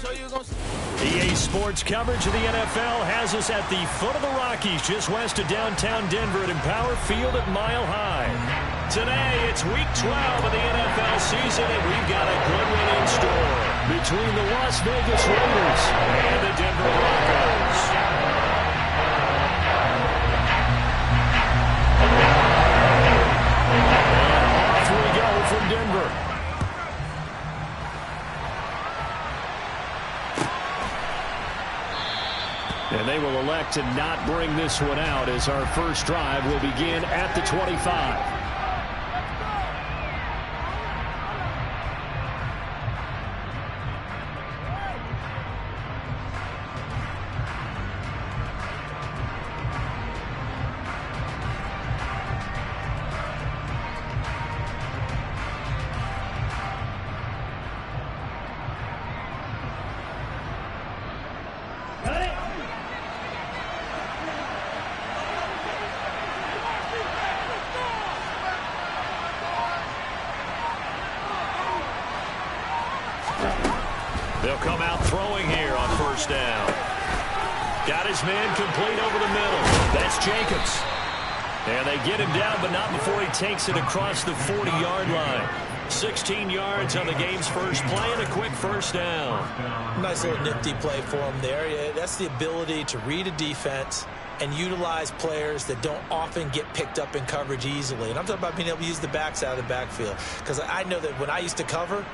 EA Sports coverage of the NFL has us at the foot of the Rockies, just west of downtown Denver at Empower Field at Mile High. Today, it's Week 12 of the NFL season, and we've got a good one in store between the Las Vegas Raiders and the Denver Broncos. Off we go from Denver. And they will elect to not bring this one out as our first drive will begin at the 25. They'll come out throwing here on first down. Got his man complete over the middle. That's Jacobs. And they get him down, but not before he takes it across the 40-yard line. 16 yards on the game's first play and a quick first down. Nice little nifty play for him there. Yeah, that's the ability to read a defense and utilize players that don't often get picked up in coverage easily. And I'm talking about being able to use the backs out of the backfield. Because I know that when I used to cover,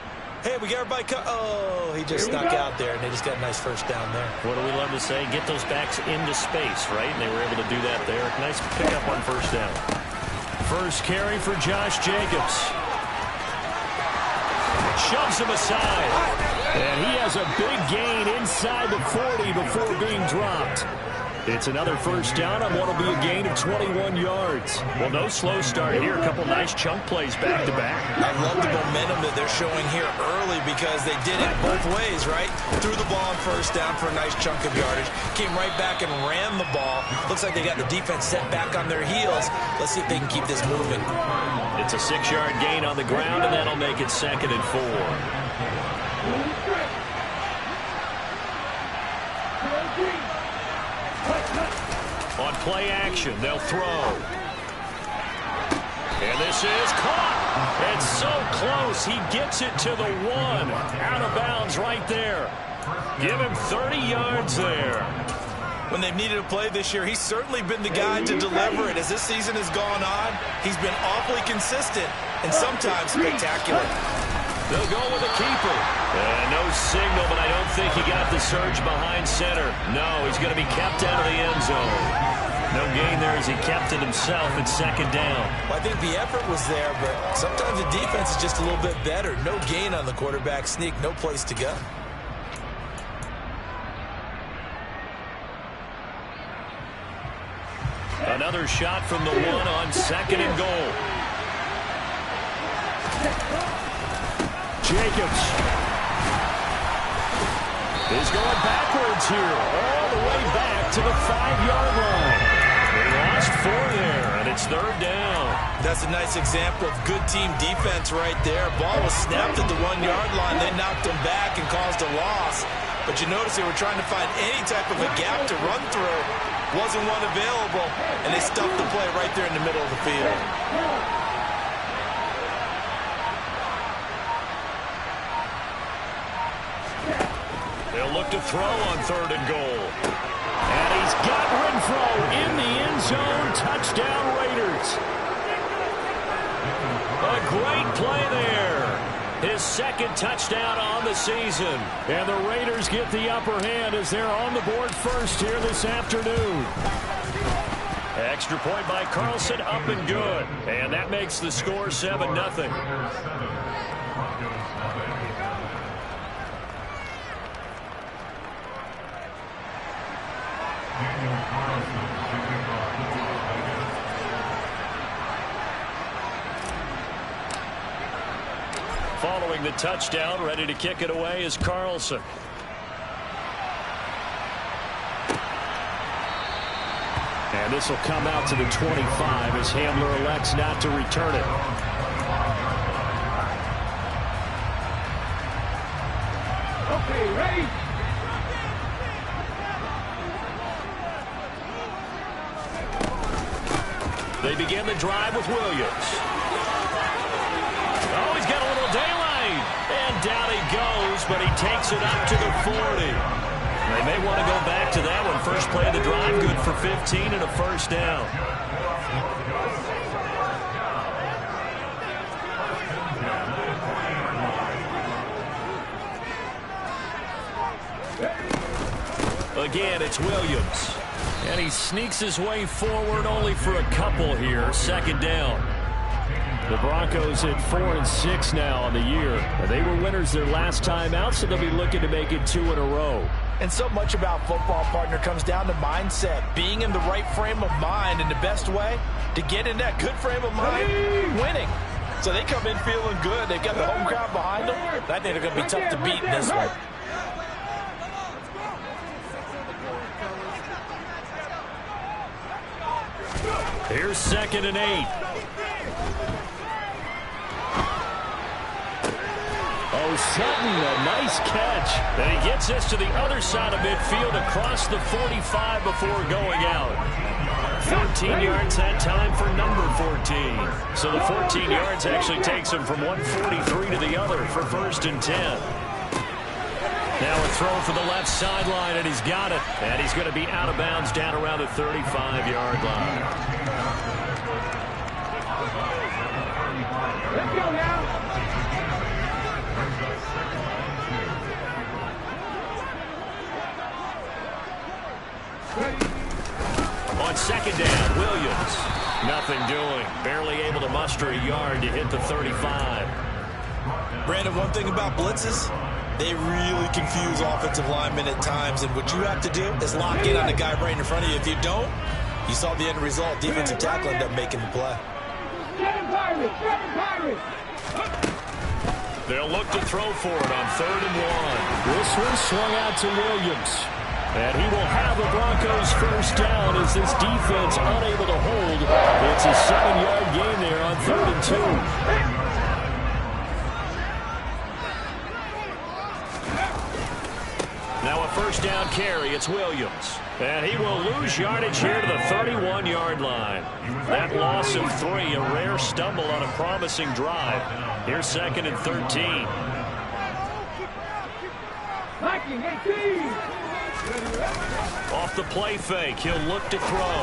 hey, we got everybody oh, he just snuck out there, and they just got a nice first down there. What do we love to say? Get those backs into space, right? And they were able to do that there. Nice pickup on first down. First carry for Josh Jacobs. Shoves him aside. And he has a big gain inside the 40 before being dropped. It's another first down on what will be a gain of 21 yards. Well, no slow start here. A couple nice chunk plays back-to-back. I love the momentum that they're showing here early because they did it both ways, right? Threw the ball on first down for a nice chunk of yardage. Came right back and ran the ball. Looks like they got the defense set back on their heels. Let's see if they can keep this moving. It's a 6-yard gain on the ground, and that'll make it 2nd and 4. On play action, they'll throw. And this is caught. It's so close. He gets it to the 1. Out of bounds right there. Give him 30 yards there. When they've needed a play this year, he's certainly been the guy to deliver it. As this season has gone on, he's been awfully consistent and sometimes spectacular. They'll go with a keeper. No signal, but I don't think he got the surge behind center. No, he's going to be kept out of the end zone. No gain there as he kept it himself at 2nd down. Well, I think the effort was there, but sometimes the defense is just a little bit better. No gain on the quarterback sneak, no place to go. Another shot from the 1 on 2nd and goal. Jacobs is going backwards here, all the way back to the 5-yard line. They lost 4 there, and it's 3rd down. That's a nice example of good team defense right there. Ball was snapped at the 1-yard line. They knocked him back and caused a loss. But you notice they were trying to find any type of a gap to run through. Wasn't one available, and they stuffed the play right there in the middle of the field. They'll look to throw on 3rd and goal. And he's got Renfro in the end zone. Touchdown, Raiders. A great play there. His 2nd touchdown on the season. And the Raiders get the upper hand as they're on the board first here this afternoon. Extra point by Carlson, up and good. And that makes the score 7-0. Following the touchdown, ready to kick it away is Carlson. And this will come out to the 25 as Hamler elects not to return it. Okay, ready? They begin the drive with Williams. Oh, he's got a little daylight. And down he goes, but he takes it up to the 40. They may want to go back to that one. First play of the drive, good for 15 and a first down. Again, it's Williams. And he sneaks his way forward only for a couple here. Second down. The Broncos at 4-6 now on the year. They were winners their last time out, so they'll be looking to make it 2 in a row. And so much about football, partner, comes down to mindset. Being in the right frame of mind, and the best way to get in that good frame of mind, winning. So they come in feeling good. They've got the home crowd behind them. I think they're going to be tough to beat in this one. Here's 2nd and 8. Oh, Sutton, a nice catch. And he gets this to the other side of midfield across the 45 before going out. 14 yards that time for number 14. So the 14 yards actually takes him from 143 to the other for 1st and 10. Now a throw for the left sideline, and he's got it. And he's going to be out of bounds down around the 35-yard line. Let's go now. On 2nd down, Williams. Nothing doing. Barely able to muster a yard to hit the 35. Brandon, one thing about blitzes, they really confuse offensive linemen at times, and what you have to do is lock in on the guy right in front of you. If you don't, you saw the end result. Defensive tackle ended up making the play. They'll look to throw for it on 3rd and 1. This one swung out to Williams. And he will have the Broncos first down as this defense unable to hold. It's a 7-yard gain there on 3rd and 2. Now a first down carry. It's Williams. And he will lose yardage here to the 31-yard line. That loss of 3, a rare stumble on a promising drive. Here's 2nd and 13. Off the play fake, he'll look to throw.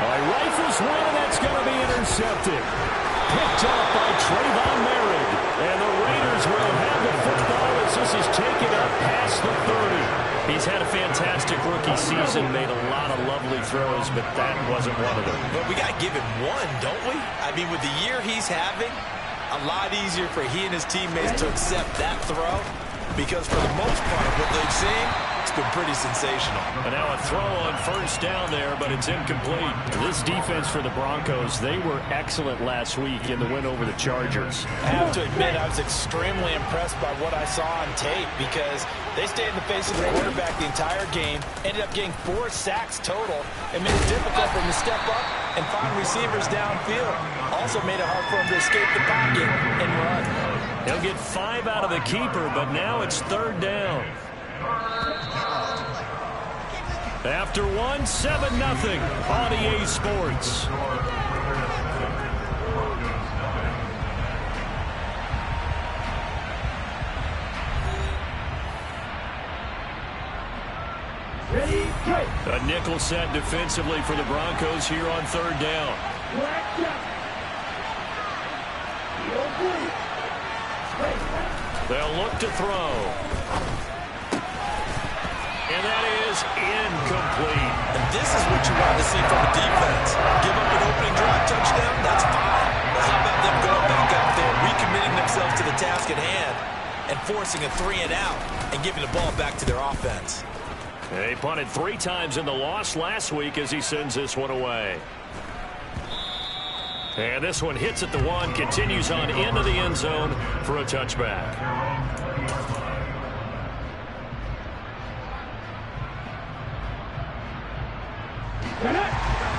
Rifles one, and that's going to be intercepted. Picked off by Trayvon Merritt. And the Raiders will have the football as this is taken up past the 30. He's had a fantastic rookie season, made a lot of lovely throws, but that wasn't one of them. But we got to give him one, don't we? I mean, with the year he's having, a lot easier for he and his teammates to accept that throw, because for the most part, what they've seen, it's been pretty sensational. And now a throw on first down there, but it's incomplete. This defense for the Broncos, they were excellent last week in the win over the Chargers. I have to admit, I was extremely impressed by what I saw on tape, because they stayed in the face of the quarterback the entire game, ended up getting 4 sacks total, and made it difficult for him to step up and find receivers downfield. Also made it hard for him to escape the pocket and run. He'll get 5 out of the keeper, but now it's 3rd down. After 7-0 on EA Sports. A nickel set defensively for the Broncos here on 3rd down. They'll look to throw. And that is incomplete. And this is what you want to see from a defense. Give up an opening drive touchdown, that's fine. But how about them going back out there, recommitting themselves to the task at hand, and forcing a 3-and-out and giving the ball back to their offense? They punted 3 times in the loss last week as he sends this one away. And this one hits at the 1, continues on into the end zone for a touchback.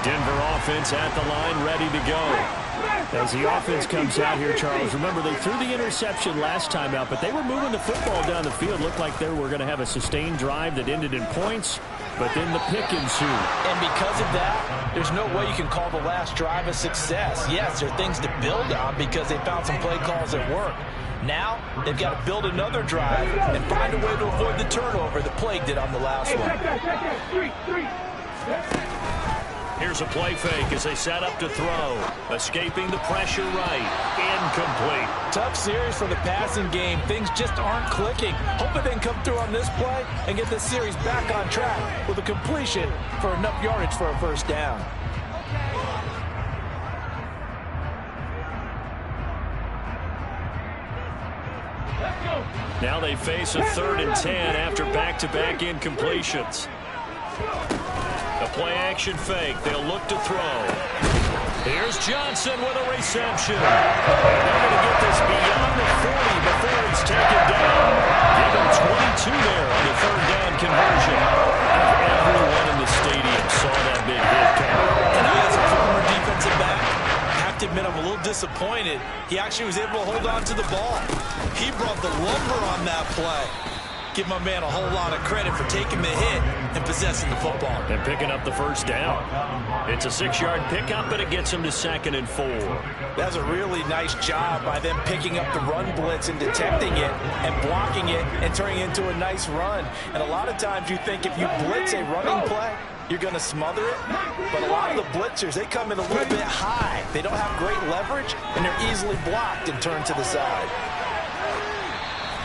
Denver offense at the line, ready to go. As the offense comes out here, Charles, remember they threw the interception last time out, but they were moving the football down the field. Looked like they were going to have a sustained drive that ended in points, but then the pick ensued. And because of that, there's no way you can call the last drive a success. Yes, there are things to build on because they found some play calls that work. Now, they've got to build another drive and find a way to avoid the turnover that plagued it on the last one. Here's a play fake as they set up to throw. Escaping the pressure right. Incomplete. Tough series for the passing game. Things just aren't clicking. Hoping they can come through on this play and get this series back on track with a completion for enough yardage for a first down. Now they face a 3rd and 10 after back-to-back incompletions. A play-action fake. They'll look to throw. Here's Johnson with a reception. And they're going to get this beyond the 40 before it's taken down. Give him 22 there on the 3rd down conversion. Everyone in the stadium saw that big hit coming. And as a former defensive back, I have to admit I'm a little disappointed. He actually was able to hold on to the ball. He brought the lumber on that play. Give my man a whole lot of credit for taking the hit and possessing the football. And picking up the first down. It's a 6-yard pickup, but it gets him to 2nd and 4. That's a really nice job by them picking up the run blitz and detecting it and blocking it and turning it into a nice run. And a lot of times you think if you blitz a running play, you're going to smother it. But a lot of the blitzers, they come in a little bit high. They don't have great leverage, and they're easily blocked and turned to the side.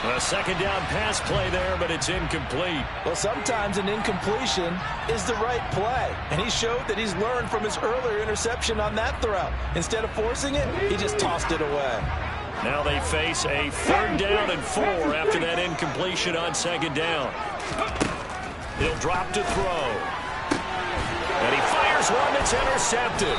A 2nd down pass play there, but it's incomplete. Well, sometimes an incompletion is the right play. And he showed that he's learned from his earlier interception on that throw. Instead of forcing it, he just tossed it away. Now they face a 3rd down and 4 after that incompletion on 2nd down. He'll drop to throw. And he fires one that's intercepted.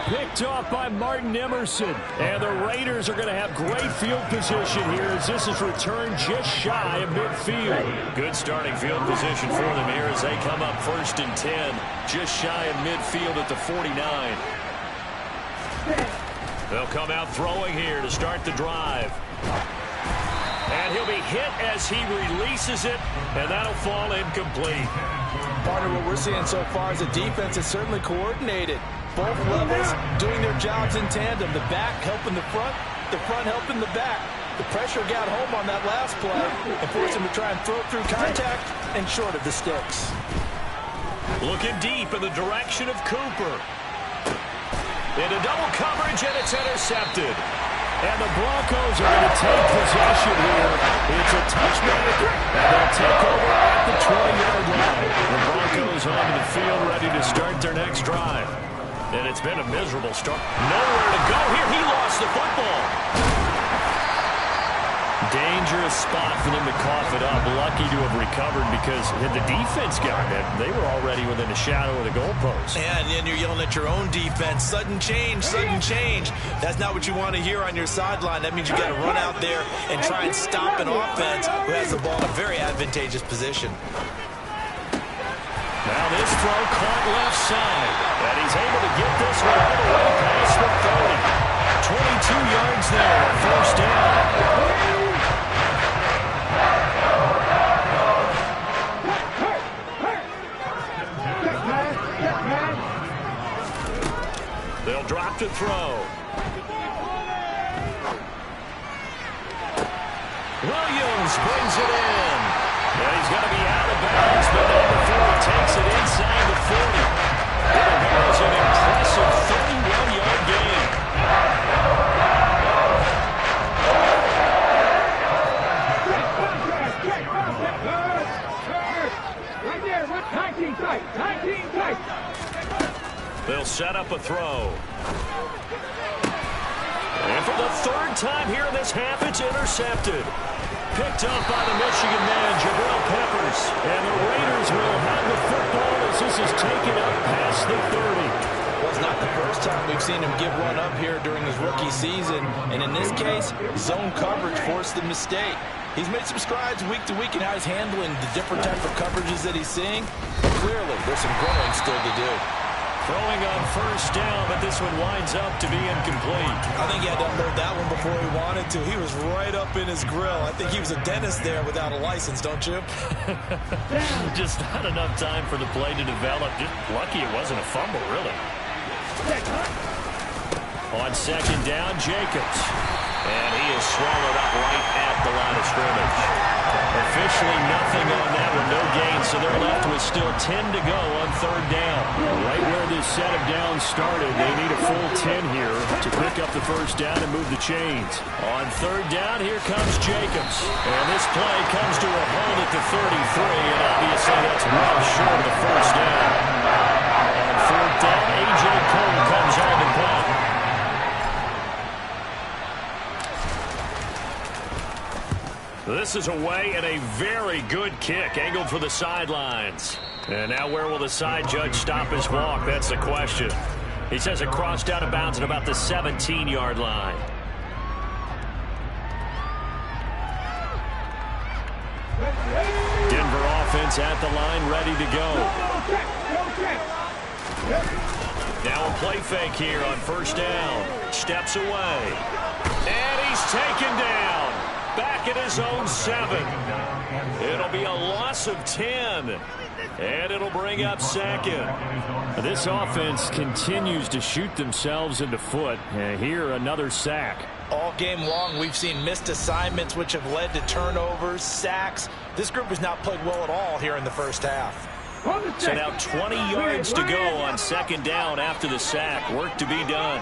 Picked off by Martin Emerson. And the Raiders are going to have great field position here as this is returned just shy of midfield. Good starting field position for them here as they come up 1st and 10. Just shy of midfield at the 49. They'll come out throwing here to start the drive. And he'll be hit as he releases it, and that'll fall incomplete. Partner, what we're seeing so far is the defense is certainly coordinated. Both levels doing their jobs in tandem. The back helping the front helping the back. The pressure got home on that last play and forced him to try and throw it through contact and short of the sticks. Looking deep in the direction of Cooper. Into double coverage, and it's intercepted. And the Broncos are going to take possession here. It's a touchback, and they'll take over at the 20-yard line. The Broncos onto the field ready to start their next drive. And it's been a miserable start. Nowhere to go here. He lost the football. Dangerous spot for them to cough it up. Lucky to have recovered because had the defense gotten it, they were already within a shadow of the goalpost. And you're yelling at your own defense. Sudden change, sudden change. That's not what you want to hear on your sideline. That means you got to run out there and try and stop an offense who has the ball in a very advantageous position. Now this throw caught left side. And he's able to get this one all the way past the 30. 22 yards there, 1st down. They'll drop to throw. Williams brings it in. And he's going to be out of bounds, but before he takes it inside the 40. That was an impressive 31-yard gain. Right there, 19 tight, 19 tight. They'll set up a throw. And for the 3rd time here in this half, it's intercepted. Picked up by the Michigan man, Jabril Peppers. And the Raiders will have the football as this is taken up past the 30. Well, it's not the first time we've seen him give one up here during his rookie season. And in this case, zone coverage forced the mistake. He's made some strides week to week in how he's handling the different type of coverages that he's seeing. But clearly, there's some growing still to do. Throwing on first down, but this one winds up to be incomplete. I think he had to unload that one before he wanted to. He was right up in his grill. I think he was a dentist there without a license, don't you? Just not enough time for the play to develop. Just lucky it wasn't a fumble, really. On second down, Jacobs. And he is swallowed up right at the line of scrimmage. Officially nothing on that one, no gain, so they're left with still 10 to go on third down. Right where this set of downs started, they need a full 10 here to pick up the first down and move the chains. On third down, here comes Jacobs. And this play comes to a hold at the 33, and obviously that's well short of the first down. On fourth down, A.J. Cole comes on the punt. This is away and a very good kick, angled for the sidelines. And now where will the side judge stop his walk? That's the question. He says it crossed out of bounds at about the 17-yard line. Denver offense at the line, ready to go. Now a play fake here on first down. Steps away. And he's taken down. Back at his own 7. It'll be a loss of 10. And it'll bring up second. This offense continues to shoot themselves in the foot. And here, another sack. All game long, we've seen missed assignments, which have led to turnovers, sacks. This group has not played well at all here in the first half. So now 20 yards to go on second down after the sack. Work to be done.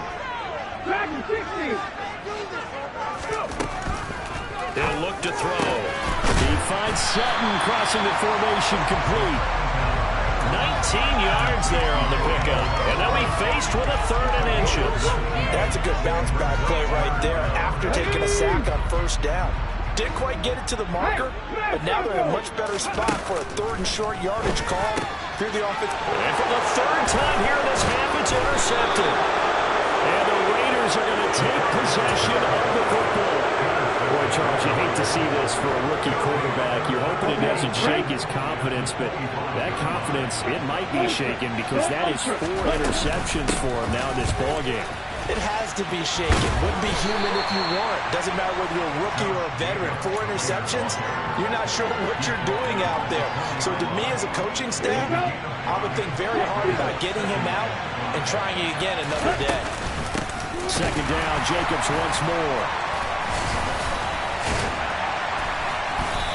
He'll look to throw. He finds Sutton crossing the formation complete. 19 yards there on the pickup. And they'll be faced with a third and inches. That's a good bounce back play right there after taking a sack on first down. Didn't quite get it to the marker, but now they're in a much better spot for a third and short yardage call through the offense. And for the third time here in this half, it's intercepted. And the Raiders are going to take possession of the football. Boy, Charles, you hate to see this for a rookie quarterback. You're hoping it doesn't shake his confidence, but that confidence, it might be shaken because that is 4 interceptions for him now in this ballgame. It has to be shaken. Wouldn't be human if you weren't. Doesn't matter whether you're a rookie or a veteran. 4 interceptions, you're not sure what you're doing out there. So to me as a coaching staff, I would think very hard about getting him out and trying it again another day. Second down, Jacobs once more.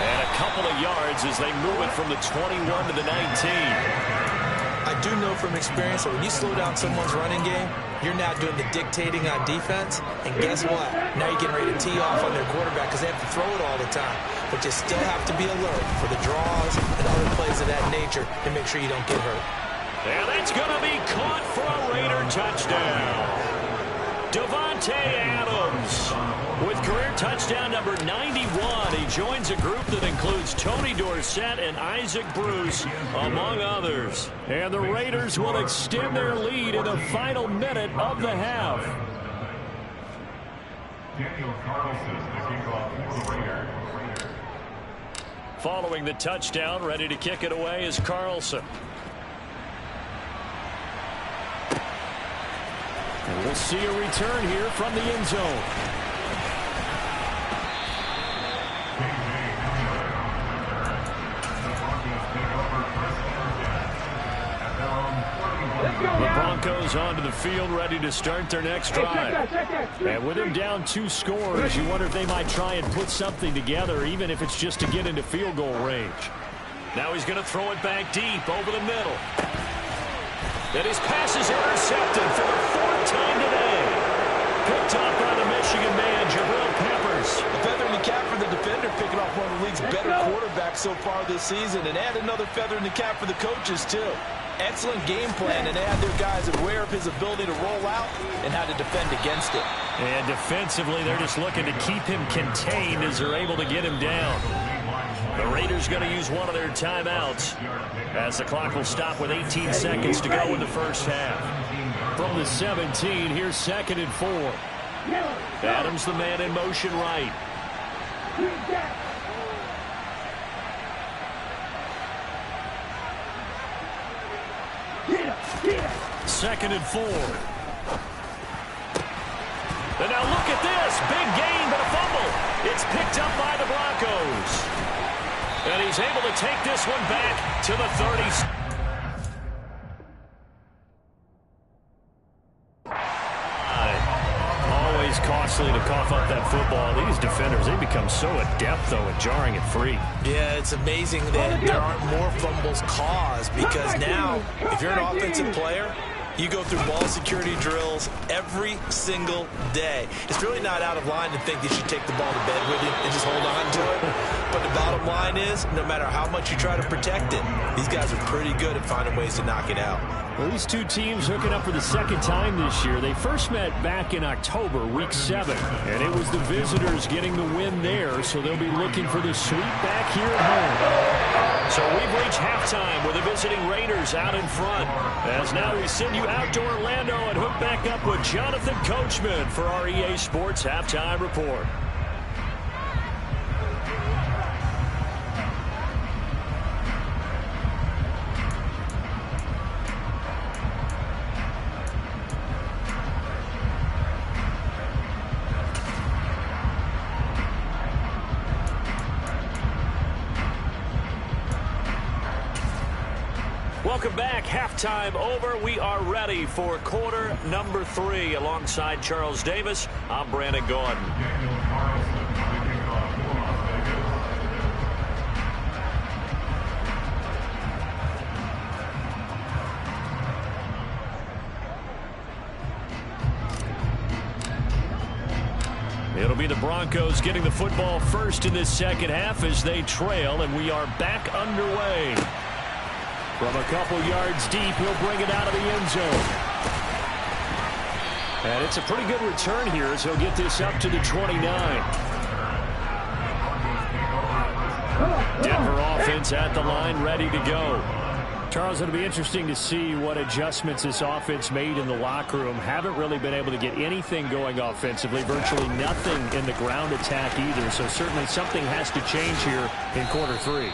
And a couple of yards as they move it from the 21 to the 19. I do know from experience that when you slow down someone's running game, you're now doing the dictating on defense. And guess what? Now you're getting ready to tee off on their quarterback because they have to throw it all the time. But you still have to be alert for the draws and other plays of that nature to make sure you don't get hurt. And that's going to be caught for a Raider touchdown. Davante Adams with career touchdown number 91. He joins a group that includes Tony Dorsett and Isaac Bruce, among others. And the Raiders will extend their lead in the final minute of the half. Daniel Carlson, the kickoff for the Raiders. Following the touchdown, ready to kick it away is Carlson. And we'll see a return here from the end zone. The Broncos onto the field, ready to start their next drive. And with him down 2 scores, you wonder if they might try and put something together, even if it's just to get into field goal range. Now he's going to throw it back deep over the middle. And his pass is intercepted for the 4th time today. Picked off by the Michigan man, Jabril Peppers. A feather in the cap for the defender, picking off one of the league's better quarterbacks so far this season. And add another feather in the cap for the coaches, too. Excellent game plan, and they had their guys aware of his ability to roll out and how to defend against it. And defensively, they're just looking to keep him contained as they're able to get him down. The Raiders going to use one of their timeouts as the clock will stop with 18 seconds to go in the first half. From the 17, here's 2nd and 4. Adams, the man in motion right. 2nd and 4. And now look at this. Big gain, but a fumble. It's picked up by the Broncos. And he's able to take this one back to the 30. Always costly to cough up that football. These defenders, they become so adept, though, at jarring it free. Yeah, it's amazing that there aren't more fumbles caused because now, if you're an offensive player, you go through ball security drills every single day. It's really not out of line to think that you should take the ball to bed with you and just hold on to it. But the bottom line is, no matter how much you try to protect it, these guys are pretty good at finding ways to knock it out. Well, these two teams hooking up for the second time this year. They first met back in October, Week 7. And it was the visitors getting the win there, so they'll be looking for the sweep back here at home. So we've reached halftime with the visiting Raiders out in front. As now we send you out to Orlando and hook back up with Jonathan Coachman for our EA Sports Halftime Report. Welcome back. Halftime over. We are ready for quarter number 3. Alongside Charles Davis, I'm Brandon Gaudin. Daniel Carlson to kick it off for Las Vegas. It'll be the Broncos getting the football first in this second half as they trail, and we are back underway. From a couple yards deep, he'll bring it out of the end zone. And it's a pretty good return here as he'll get this up to the 29. Denver offense at the line, ready to go. Charles, it'll be interesting to see what adjustments this offense made in the locker room. Haven't really been able to get anything going offensively, virtually nothing in the ground attack either. So certainly something has to change here in quarter 3.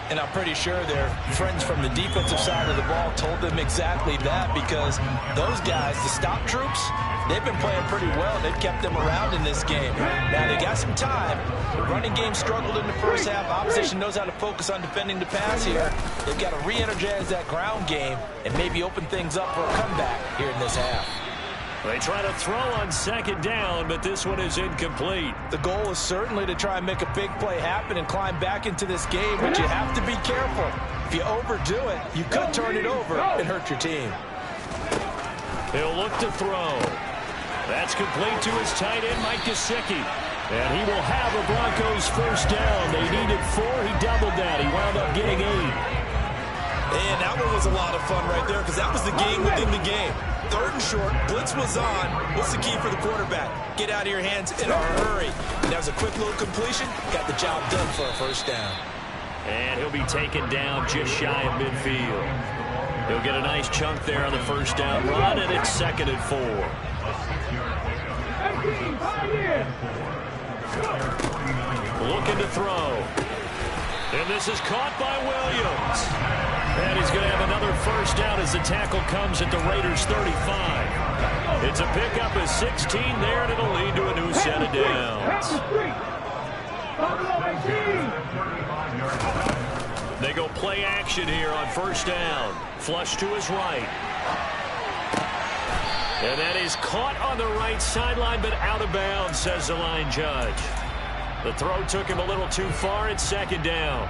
And I'm pretty sure their friends from the defensive side of the ball told them exactly that because those guys, the stop troops, they've been playing pretty well. They've kept them around in this game. Now, they got some time. The running game struggled in the first half. Opposition knows how to focus on defending the pass here. They've got to re-energize that ground game and maybe open things up for a comeback here in this half. They try to throw on second down, but this one is incomplete. The goal is certainly to try and make a big play happen and climb back into this game, but you have to be careful. If you overdo it, you could turn it over and hurt your team. He'll look to throw. That's complete to his tight end, Mike Gesicki. And he will have the Broncos first down. They needed 4. He doubled that. He wound up getting 8. And that one was a lot of fun right there because that was the game within the game. 3rd and short, blitz was on. What's the key for the quarterback? Get out of your hands in a hurry. And that was a quick little completion. Got the job done for a first down. And he'll be taken down just shy of midfield. He'll get a nice chunk there on the first down run, and it's 2nd and 4. Looking to throw. And this is caught by Williams. And he's going to have another first down as the tackle comes at the Raiders' 35. It's a pickup of 16 there, and it'll lead to a new set of downs. They go play action here on first down. Flush to his right. And that is caught on the right sideline, but out of bounds, says the line judge. The throw took him a little too far. It's 2nd down.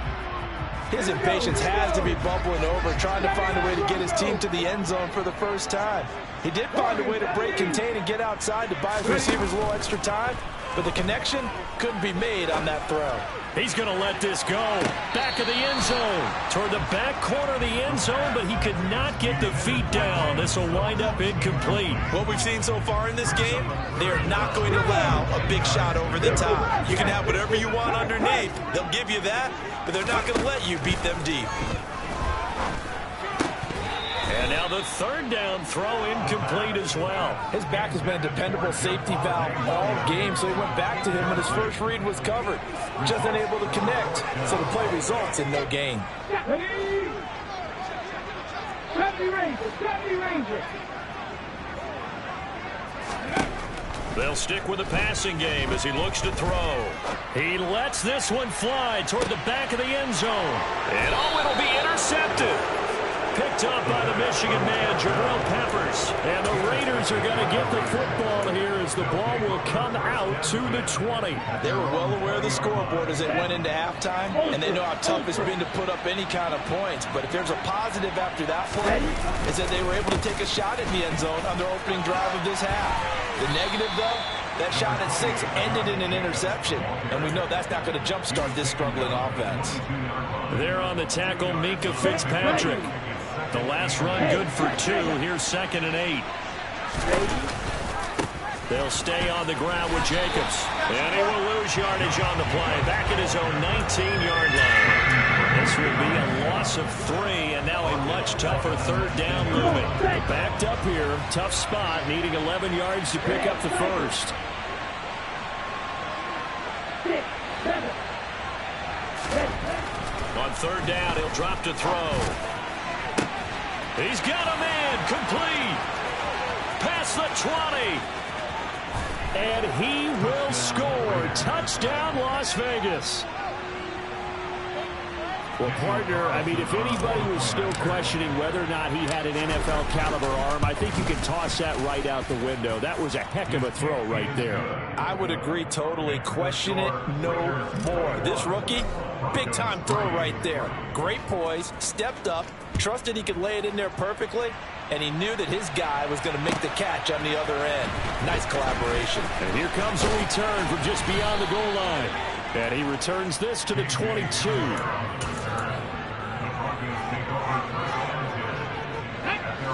His impatience has to be bubbling over, trying to find a way to get his team to the end zone for the first time. He did find a way to break contain and get outside to buy his receivers a little extra time, but the connection couldn't be made on that throw. He's going to let this go. Back of the end zone. Toward the back corner of the end zone, but he could not get the feet down. This will wind up incomplete. What we've seen so far in this game, they are not going to allow a big shot over the top. You can have whatever you want underneath. They'll give you that, but they're not going to let you beat them deep. And now the 3rd down throw incomplete as well. His back has been a dependable safety valve all game, so he went back to him when his first read was covered. Just unable to connect, so the play results in no gain. Deputy Ranger. They'll stick with the passing game as he looks to throw. He lets this one fly toward the back of the end zone. And it'll be intercepted. Picked up by the Michigan man, Jabril Peppers. And the Raiders are going to get the football here as the ball will come out to the 20. They were well aware of the scoreboard as they went into halftime, and they know how tough it's been to put up any kind of points. But if there's a positive after that play, it's that they were able to take a shot at the end zone on their opening drive of this half. The negative, though, that shot at 6 ended in an interception, and we know that's not going to jumpstart this struggling offense. There on the tackle, Minkah Fitzpatrick. The last run good for 2. Here's 2nd and 8. They'll stay on the ground with Jacobs. And he will lose yardage on the play. Back at his own 19-yard line. This will be a loss of 3, and now a much tougher 3rd down looming. Backed up here, tough spot, needing 11 yards to pick up the first. 6, 7. On 3rd down, he'll drop to throw. He's got a man, complete. Past the 20. And he will score. Touchdown, Las Vegas. Well, partner, I mean, if anybody was still questioning whether or not he had an NFL caliber arm, I think you can toss that right out the window. That was a heck of a throw right there. I would agree totally. Question it no more. This rookie, big-time throw right there. Great poise, stepped up, trusted he could lay it in there perfectly, and he knew that his guy was going to make the catch on the other end. Nice collaboration. And here comes a return from just beyond the goal line. And he returns this to the 22.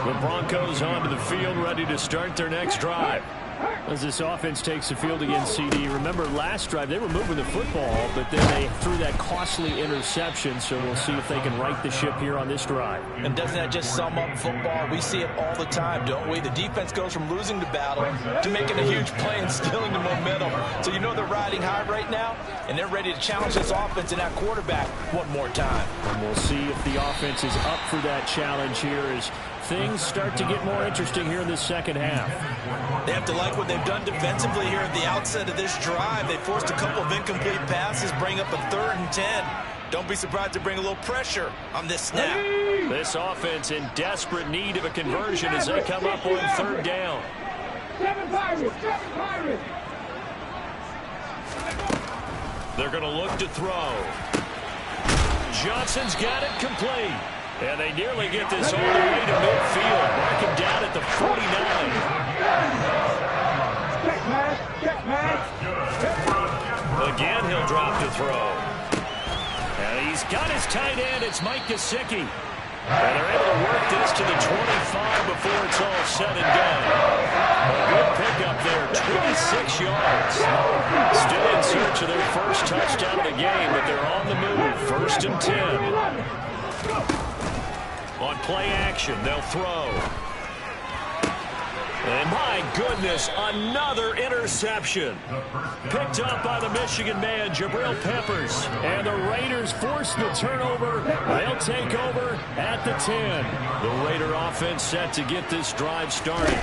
The Broncos onto the field, ready to start their next drive. As this offense takes the field against CD. Remember, last drive, they were moving the football, but then they threw that costly interception, so we'll see if they can right the ship here on this drive. And doesn't that just sum up football? We see it all the time, don't we? The defense goes from losing the battle to making a huge play and stealing the momentum. So you know they're riding high right now, and they're ready to challenge this offense and that quarterback one more time. And we'll see if the offense is up for that challenge here as things start to get more interesting here in this second half. They have to like what they've done defensively here at the outset of this drive. They forced a couple of incomplete passes, bring up a 3rd and 10. Don't be surprised to bring a little pressure on this snap. This offense in desperate need of a conversion as they come up on 3rd down. 7 Pirates, 7 Pirates. They're going to look to throw. Johnson's got it complete. And they nearly get this all the way to midfield. Mark him down at the 49. Check man, check man. Again, he'll drop to throw. And he's got his tight end. It's Mike Gesicki. And they're able to work this to the 25 before it's all said and done. A good pickup there, 26 yards. Still in search of their first touchdown of the game, but they're on the move. 1st and 10. On play action, they'll throw. And my goodness, another interception. Picked up by the Michigan man, Jabril Peppers. And the Raiders force the turnover. They'll take over at the 10. The Raider offense set to get this drive started.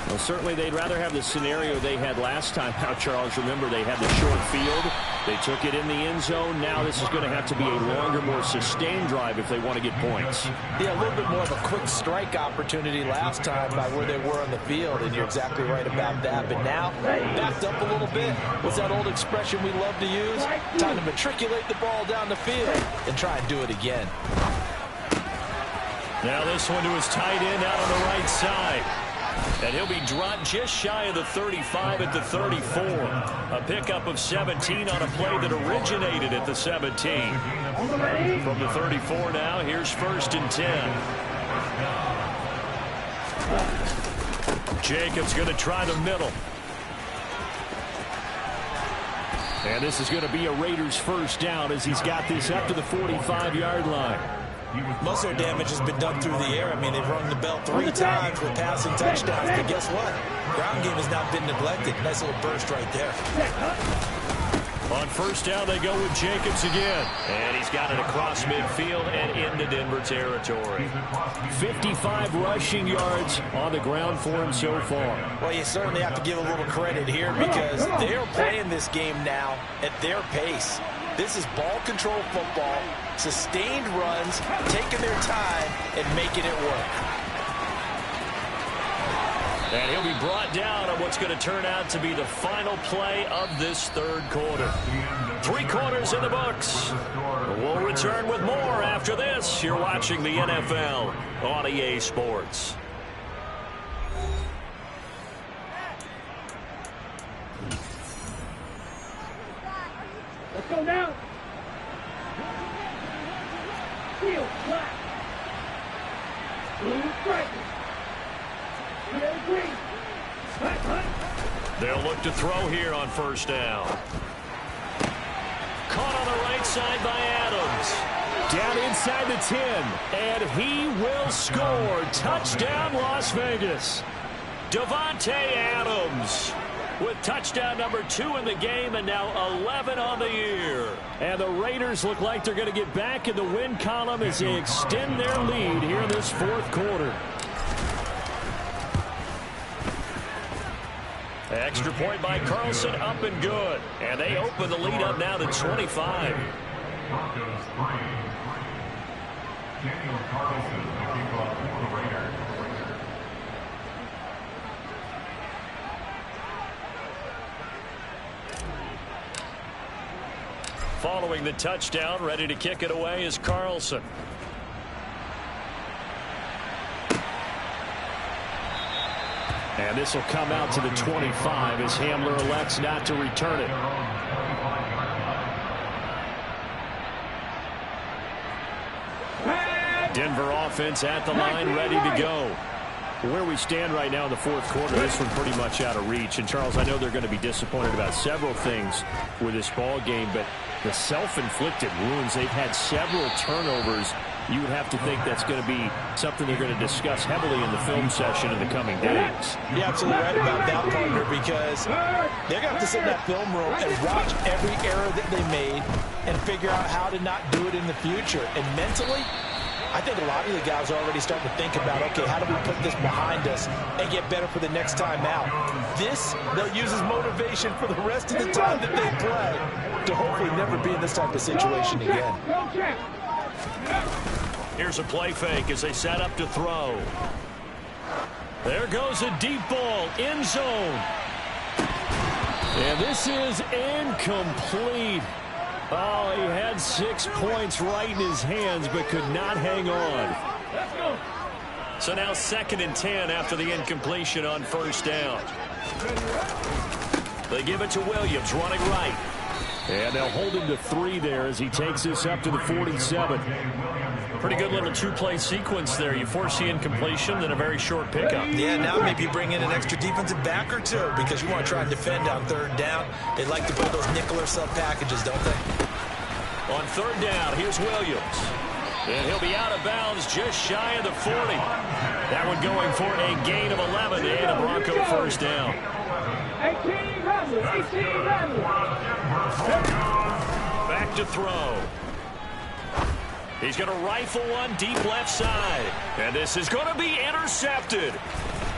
Well, certainly they'd rather have the scenario they had last time out, Charles. Remember, they had the short field. They took it in the end zone. Now this is going to have to be a longer, more sustained drive if they want to get points. Yeah, a little bit more of a quick strike opportunity last time by where they were on the field, and you're exactly right about that. But now, backed up a little bit. What's that old expression we love to use? Time to matriculate the ball down the field and try and do it again. Now this one to his tight end out on the right side. And he'll be dropped just shy of the 35 at the 34. A pickup of 17 on a play that originated at the 17. From the 34 now, here's 1st and 10. Jacobs going to try the middle. And this is going to be a Raiders 1st down as he's got this up to the 45-yard line. Most of their damage has been done through the air. I mean, they've rung the bell 3 times with passing touchdowns. But guess what? Ground game has not been neglected. Nice little burst right there. On first down, they go with Jacobs again. And he's got it across midfield and into Denver territory. 55 rushing yards on the ground for him so far. Well, you certainly have to give a little credit here because they're playing this game now at their pace. This is ball control football, sustained runs, taking their time and making it work. And he'll be brought down on what's going to turn out to be the final play of this third quarter. 3 quarters in the books. We'll return with more after this. You're watching the NFL on EA Sports. Let's go now. Field flat. Blue striker. Green. They'll look to throw here on first down. Caught on the right side by Adams. Down inside the 10, and he will score. Touchdown, Las Vegas. Davante Adams with touchdown number 2 in the game, and now 11 on the year. And the Raiders look like they're going to get back in the win column as they extend their lead here in this fourth quarter. Extra point by Carlson, up and good. And they open the lead up now to 25. Broncos 3. Daniel Carlson, the kickoff for the Raiders. Following the touchdown, ready to kick it away is Carlson. And this will come out to the 25 as Hamler elects not to return it. Denver offense at the line, ready to go. Where we stand right now in the fourth quarter, this one pretty much out of reach. And, Charles, I know they're going to be disappointed about several things with this ball game, but the self-inflicted wounds, they've had several turnovers. You would have to think that's going to be something they're going to discuss heavily in the film session in the coming days. You're absolutely right about that, partner, because they're going to have to sit in that film room and watch every error that they made and figure out how to not do it in the future. And mentally, I think a lot of the guys are already starting to think about, okay, how do we put this behind us and get better for the next time out? This, they'll use as motivation for the rest of the time that they play to hopefully never be in this type of situation again. Here's a play fake as they set up to throw. There goes a deep ball, end zone. And this is incomplete. Oh, he had 6 points right in his hands, but could not hang on. So now 2nd and 10 after the incompletion on first down. They give it to Williams, running right. And they'll hold him to 3 there as he takes this up to the 47. Pretty good little 2-play sequence there. You force the incompletion, then a very short pickup. Yeah, now maybe you bring in an extra defensive back or 2 because you want to try and defend on 3rd down. They like to play those nickel or sub packages, don't they? On 3rd down, here's Williams. And he'll be out of bounds just shy of the 40. That one going for a gain of 11 and a Bronco first down. 18 runs. Back to throw. He's going to rifle one deep left side. And this is going to be intercepted.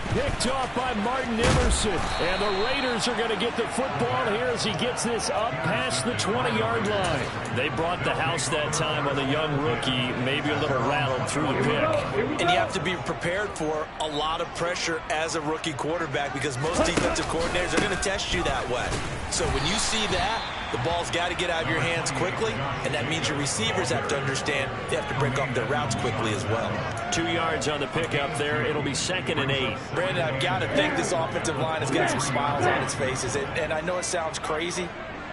Picked off by Martin Emerson. And the Raiders are going to get the football here as he gets this up past the 20-yard line. They brought the house that time on the young rookie, maybe a little rattled through the pick. And you have to be prepared for a lot of pressure as a rookie quarterback because most defensive coordinators are going to test you that way. So when you see that, the ball's got to get out of your hands quickly, and that means your receivers have to understand they have to break off their routes quickly as well. 2 yards on the pickup there. It'll be 2nd and 8. Brandon, I've got to think this offensive line has got some smiles on its faces, and I know it sounds crazy,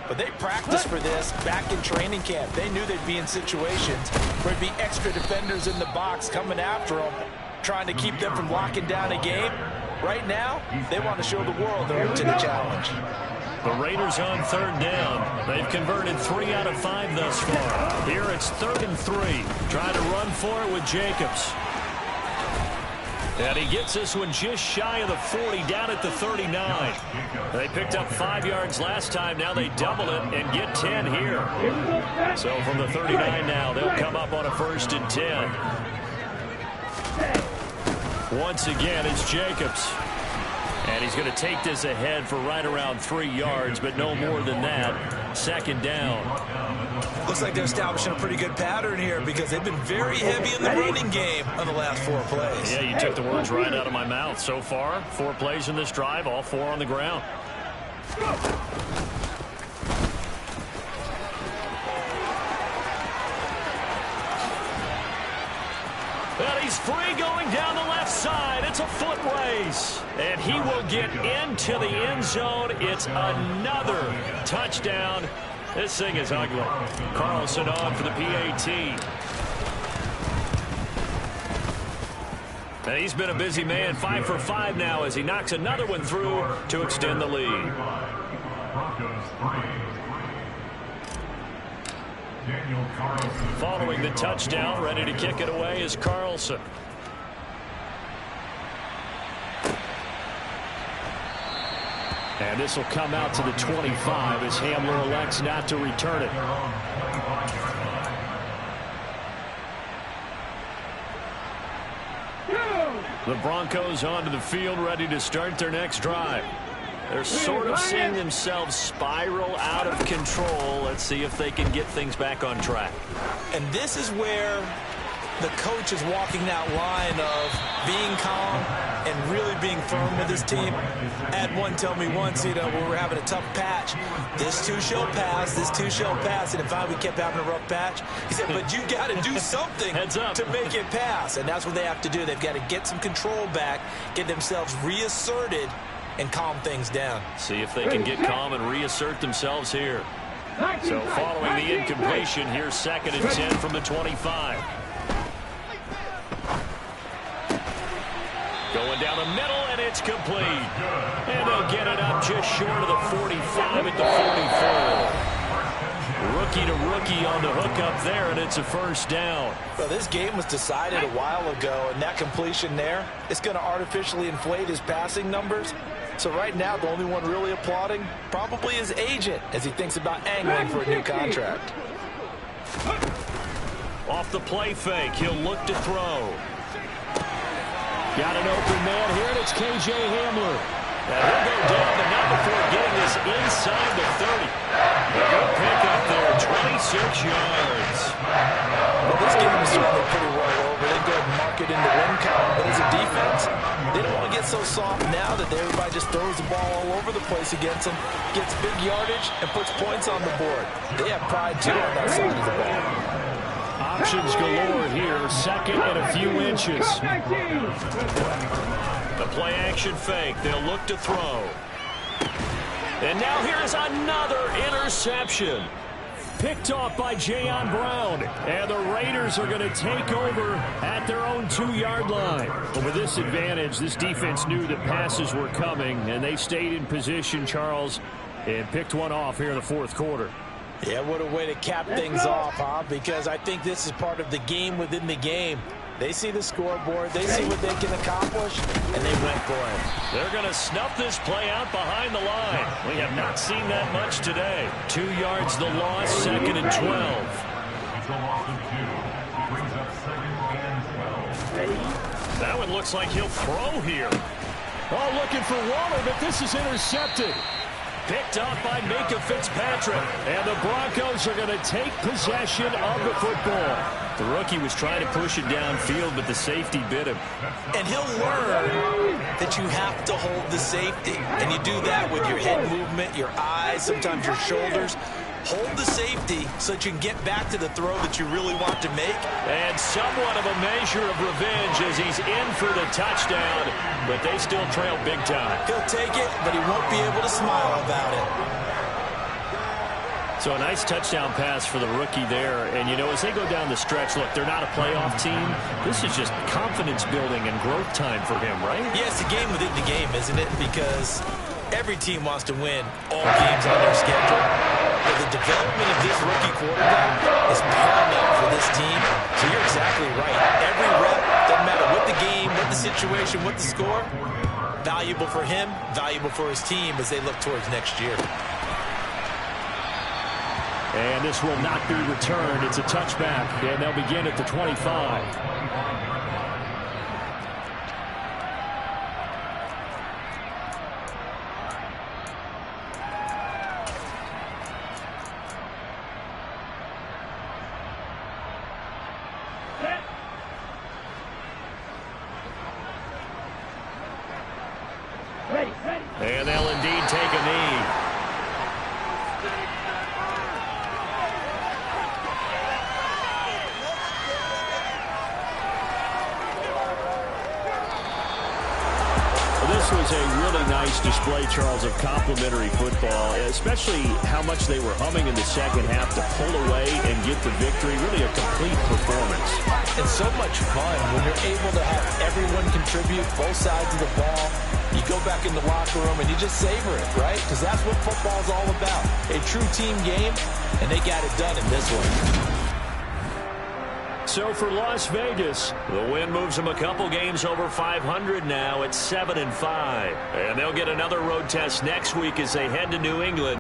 but they practiced for this back in training camp. They knew they'd be in situations where there'd be extra defenders in the box coming after them, trying to keep them from locking down a game. Right now, they want to show the world they're up to the challenge. The Raiders on 3rd down. They've converted 3 out of 5 thus far. Here it's 3rd and 3. Trying to run for it with Jacobs. And he gets this one just shy of the 40, down at the 39. They picked up 5 yards last time. Now they double it and get 10 here. So from the 39 now, they'll come up on a 1st and 10. Once again, it's Jacobs. And he's going to take this ahead for right around 3 yards, but no more than that. 2nd down. Looks like they're establishing a pretty good pattern here because they've been very heavy in the running game on the last 4 plays. Yeah, you took the words right out of my mouth. So far, 4 plays in this drive, all 4 on the ground. And he's free going down the left side. It's a foot race. And he will get into the end zone. It's another touchdown. This thing is ugly. Carlson on for the PAT. And he's been a busy man. 5 for 5 now as he knocks another one through to extend the lead. Following the touchdown, ready to kick it away is Carlson. And this will come out to the 25 as Hamler elects not to return it. The Broncos onto the field, ready to start their next drive. They're sort of seeing themselves spiral out of control. Let's see if they can get things back on track. And this is where the coach is walking that line of being calm and really being firm with his team. I had one tell me once, we were having a tough patch. This too shall pass, this too shall pass. And if we kept having a rough patch, he said, but you got to do something to make it pass. And that's what they have to do. They've got to get some control back, get themselves reasserted, and calm things down. See if they can get calm and reassert themselves here. So following the incompletion, here's 2nd and 10 from the 25. Going down the middle, and it's complete. And they'll get it up just short of the 45 at the 44. Rookie to rookie on the hook up there, and it's a 1st down. Well, this game was decided a while ago, and that completion there is going to artificially inflate his passing numbers. So right now, the only one really applauding probably his agent as he thinks about angling for a new contract. Off the play fake, he'll look to throw. Got an open man here, and it's K.J. Hamler. And he'll go down, but not before getting this inside the 30. A good pick up there, 26 yards. Well, this game is certainly pretty well over. They go ahead and mark it into win count, but as a defense, they don't want to get so soft now that everybody just throws the ball all over the place against them, gets big yardage, and puts points on the board. They have pride, too, on that side of the ball. Options galore here, 2nd and a few inches. The play action fake, they'll look to throw. And now here's another interception. Picked off by Jayon Brown. And the Raiders are going to take over at their own 2-yard line. But with this advantage, this defense knew that passes were coming, and they stayed in position, Charles, and picked one off here in the 4th quarter. Yeah, what a way to cap things off, huh? Because I think this is part of the game within the game. They see the scoreboard, they see what they can accomplish, and they went for it. They're going to snuff this play out behind the line. We have not seen that much today. 2 yards the loss, 2nd and 12. That one looks like he'll throw here. Oh, looking for Waller, but this is intercepted. Picked up by Minkah Fitzpatrick. And the Broncos are going to take possession of the football. The rookie was trying to push it downfield, but the safety bit him. And he'll learn that you have to hold the safety. And you do that with your head movement, your eyes, sometimes your shoulders. Hold the safety so that you can get back to the throw that you really want to make. And somewhat of a measure of revenge as he's in for the touchdown, but they still trail big time. He'll take it, but he won't be able to smile about it. So a nice touchdown pass for the rookie there. And, you know, as they go down the stretch, look, they're not a playoff team. This is just confidence building and growth time for him, right? Yeah, it's a game within the game, isn't it? Because every team wants to win all games on their schedule. But the development of this rookie quarterback is paramount for this team. So you're exactly right. Every rep, doesn't matter what the game, what the situation with the score, valuable for him, valuable for his team as they look towards next year. And this will not be returned. It's a touchback, and they'll begin at the 25. And they'll indeed take a knee. This was a really nice display, Charles, of complimentary football, especially how much they were humming in the second half to pull away and get the victory. Really a complete performance. And so much fun when you're able to have everyone contribute, both sides of the ball. You go back in the locker room and you just savor it, right? Because that's what football's all about. A true team game, and they got it done in this one. So for Las Vegas, the win moves them a couple games over 500 now at 7-5. And they'll get another road test next week as they head to New England.